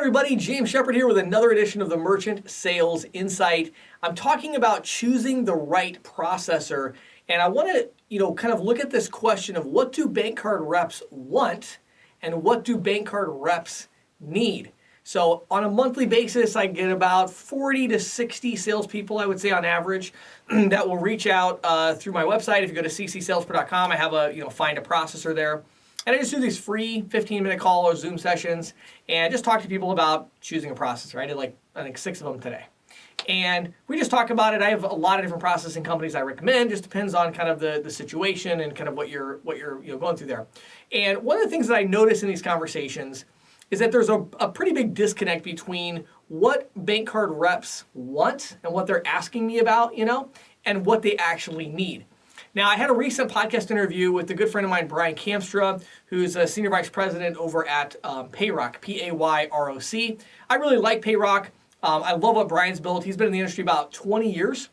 everybody, James Shepard here with another edition of the Merchant Sales Insight. I'm talking about choosing the right processor, and I want to, kind of look at this question of what do Bankcard reps want and what do Bankcard reps need. So on a monthly basis, I get about 40 to 60 salespeople, I would say on average, that will reach out through my website. If you go to ccsalesper.com, I have a, find a processor there. And I just do these free 15-minute call or Zoom sessions and just talk to people about choosing a processor. I did I think 6 of them today. And we just talk about it. I have a lot of different processing companies I recommend. Just depends on kind of the situation and kind of what you're going through there. And one of the things that I notice in these conversations is that there's a pretty big disconnect between what Bankcard reps want and what they're asking me about, and what they actually need. Now, I had a recent podcast interview with a good friend of mine, Brian Kamstra, who's a senior vice president over at Payrock, Payroc. I really like Payrock. I love what Brian's built. He's been in the industry about 20 years.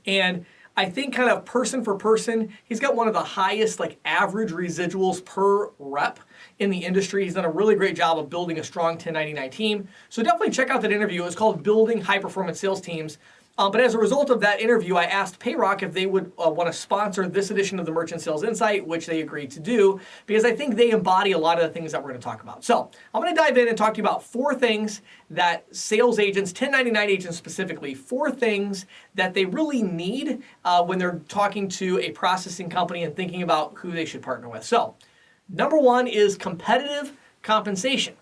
And I think kind of person for person, he's got one of the highest average residuals per rep in the industry. He's done a really great job of building a strong 1099 team. So definitely check out that interview. It's called Building High Performance Sales Teams. But as a result of that interview, I asked Payrock if they would want to sponsor this edition of the Merchant Sales Insight, which they agreed to do, because I think they embody a lot of the things that we're going to talk about. So I'm going to dive in and talk to you about 4 things that sales agents, 1099 agents specifically, 4 things that they really need when they're talking to a processing company and thinking about who they should partner with. So number 1 is competitive compensation.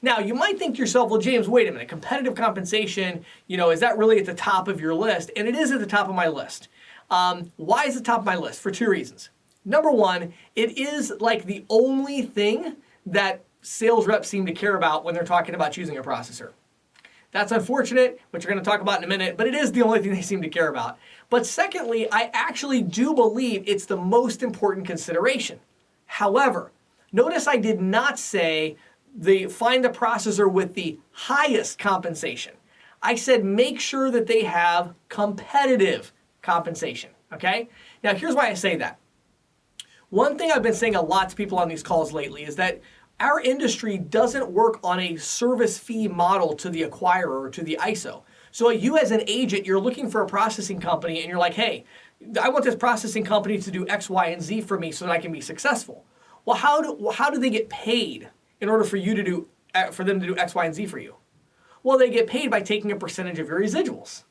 Now, you might think to yourself, well, James, wait a minute, competitive compensation, is that really at the top of your list? And it is at the top of my list. Why is it top of my list? For 2 reasons. Number 1, it is the only thing that sales reps seem to care about when they're talking about choosing a processor. That's unfortunate, which we're going to talk about in a minute, but it is the only thing they seem to care about. But secondly, I actually do believe it's the most important consideration. However, notice I did not say find the processor with the highest compensation. I said make sure that they have competitive compensation, okay? Now here's why I say that. One thing I've been saying a lot to people on these calls lately is that our industry doesn't work on a service fee model to the acquirer or to the ISO. So you as an agent, you're looking for a processing company and you're like, hey, I want this processing company to do X, Y, and Z for me so that I can be successful. Well, how do they get paid in order for them to do X, Y, and Z for you? Well, they get paid by taking a percentage of your residuals.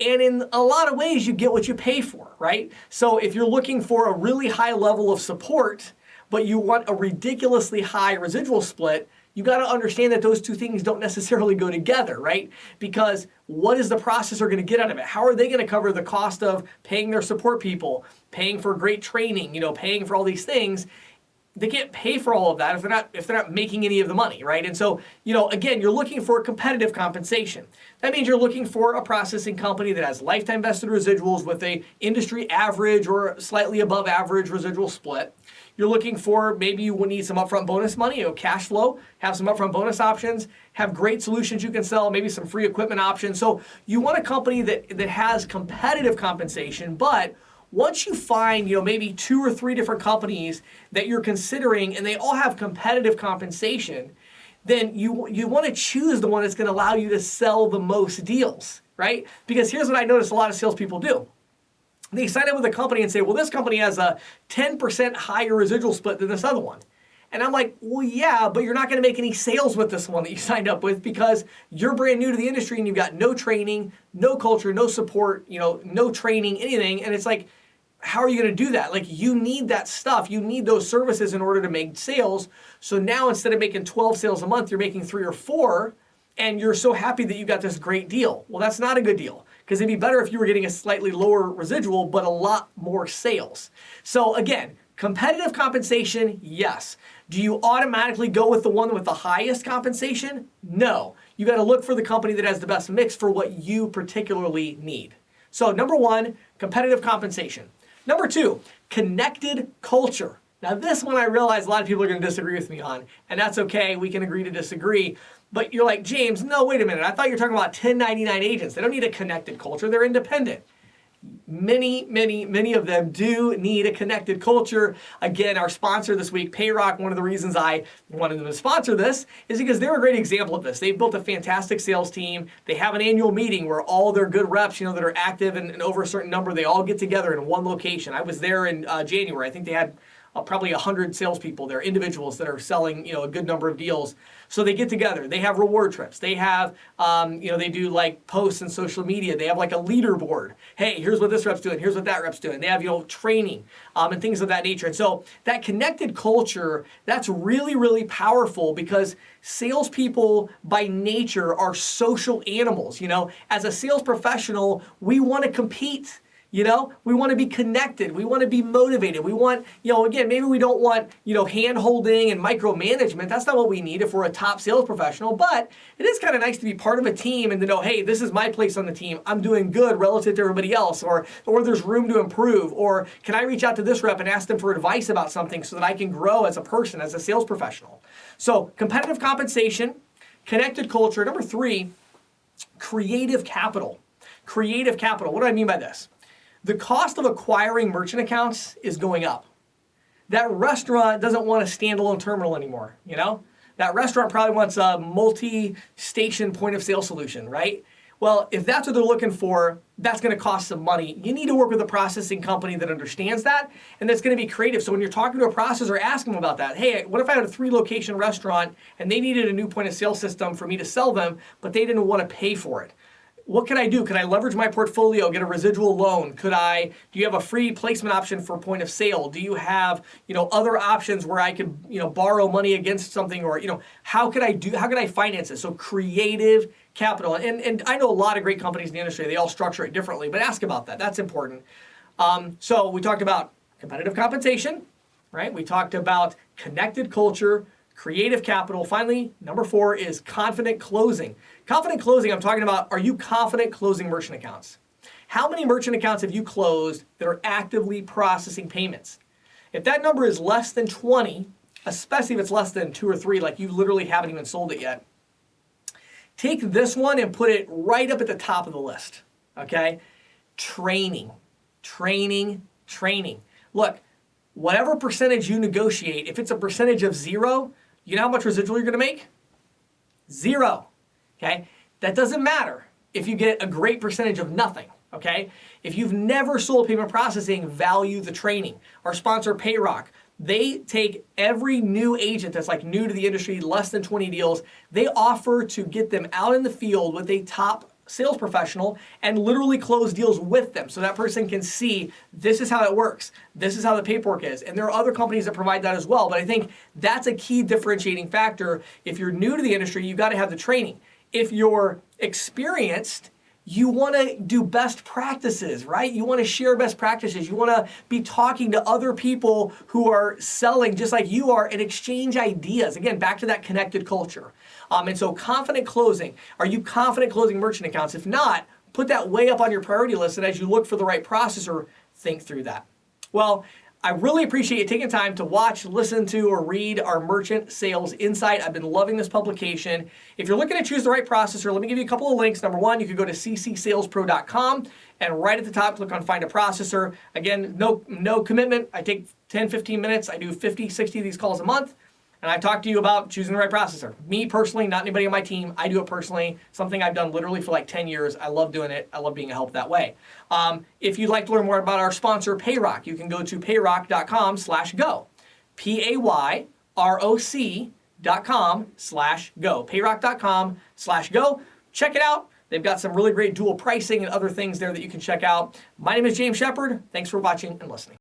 And in a lot of ways, you get what you pay for, right? So if you're looking for a really high level of support, but you want a ridiculously high residual split, you got to understand that those 2 things don't necessarily go together, right? Because what is the processor going to get out of it? How are they going to cover the cost of paying their support people, paying for great training, paying for all these things? They can't pay for all of that if they're not making any of the money, right? And so, again, you're looking for competitive compensation. That means you're looking for a processing company that has lifetime vested residuals with a industry average or slightly above average residual split. You're looking for maybe you will need some upfront bonus money, cash flow, have some upfront bonus options, have great solutions you can sell, maybe some free equipment options. So you want a company that has competitive compensation, but once you find, maybe 2 or 3 different companies that you're considering and they all have competitive compensation, then you want to choose the one that's going to allow you to sell the most deals, right? Because here's what I notice a lot of salespeople do. They sign up with a company and say, well, this company has a 10% higher residual split than this other one. And I'm like, well, yeah, but you're not going to make any sales with this one that you signed up with because you're brand new to the industry and you've got no training, no culture, no support, no training, anything. And it's like, how are you going to do that? You need that stuff. You need those services in order to make sales. So now instead of making 12 sales a month, you're making 3 or 4, and you're so happy that you got this great deal. Well, that's not a good deal because it'd be better if you were getting a slightly lower residual, but a lot more sales. So again, competitive compensation, yes. Do you automatically go with the one with the highest compensation? No. You got to look for the company that has the best mix for what you particularly need. So number 1, competitive compensation. Number 2, connected culture. Now this one I realize a lot of people are going to disagree with me on, and that's okay. We can agree to disagree. But you're like, James, no, wait a minute. I thought you were talking about 1099 agents. They don't need a connected culture. They're independent. many of them do need a connected culture. Again, our sponsor this week, Payrock, one of the reasons I wanted them to sponsor this is because they're a great example of this. They've built a fantastic sales team. They have an annual meeting where all their good reps, that are active and over a certain number, they all get together in one location. I was there in January. I think they had probably 100 salespeople there, individuals that are selling, a good number of deals. So they get together. They have reward trips. They have, they do like posts and social media. They have like a leaderboard. Hey, here's what this rep's doing. Here's what that rep's doing. They have, training and things of that nature. And so that connected culture, that's really, really powerful because salespeople by nature are social animals. As a sales professional, we want to compete. We want to be connected. We want to be motivated. We want, again, maybe we don't want, hand-holding and micromanagement. That's not what we need if we're a top sales professional, but it is kind of nice to be part of a team and to know, hey, this is my place on the team. I'm doing good relative to everybody else, or there's room to improve, or can I reach out to this rep and ask them for advice about something so that I can grow as a person, as a sales professional. So competitive compensation, connected culture. Number 3, creative capital. Creative capital. What do I mean by this? The cost of acquiring merchant accounts is going up. That restaurant doesn't want a standalone terminal anymore, That restaurant probably wants a multi-station point of sale solution, right? Well, if that's what they're looking for, that's going to cost some money. You need to work with a processing company that understands that and that's going to be creative. So when you're talking to a processor, ask them about that. Hey, what if I had a 3-location restaurant and they needed a new point of sale system for me to sell them, but they didn't want to pay for it? What can I do? Could I leverage my portfolio, get a residual loan? Do you have a free placement option for point of sale? Do you have, other options where I could, borrow money against something, or, how could I finance it? So creative capital. And I know a lot of great companies in the industry, they all structure it differently, but ask about that. That's important. So we talked about competitive compensation, right? We talked about connected culture, creative capital. Finally, number 4 is confident closing. Confident closing, I'm talking about, are you confident closing merchant accounts? How many merchant accounts have you closed that are actively processing payments? If that number is less than 20, especially if it's less than 2 or 3, like you literally haven't even sold it yet, take this one and put it right up at the top of the list, okay? Training. Look, whatever percentage you negotiate, if it's a percentage of 0, you know how much residual you're going to make? 0, okay? That doesn't matter if you get a great percentage of nothing, okay? If you've never sold payment processing, value the training. Our sponsor, Payrock, they take every new agent that's like new to the industry, less than 20 deals, they offer to get them out in the field with a top sales professional and literally close deals with them so that person can see this is how it works. This is how the paperwork is. And there are other companies that provide that as well. But I think that's a key differentiating factor. If you're new to the industry, you've got to have the training. If you're experienced, you want to do best practices, right? You want to share best practices. You want to be talking to other people who are selling just like you are and exchange ideas. Again, back to that connected culture. And so confident closing. Are you confident closing merchant accounts? If not, put that way up on your priority list. And as you look for the right processor, think through that. Well, I really appreciate you taking time to watch, listen to, or read our Merchant Sales Insight. I've been loving this publication. If you're looking to choose the right processor, let me give you a couple of links. Number 1, you could go to ccsalespro.com and right at the top, click on Find a Processor. Again, no commitment. I take 10, 15 minutes. I do 50, 60 of these calls a month. And I talk to you about choosing the right processor. Me personally, not anybody on my team. I do it personally. Something I've done literally for like 10 years. I love doing it. I love being a help that way. If you'd like to learn more about our sponsor, Payrock, you can go to payrock.com/go. payrock.com/go. Payrock.com/go. Check it out. They've got some really great dual pricing and other things there that you can check out. My name is James Shepard. Thanks for watching and listening.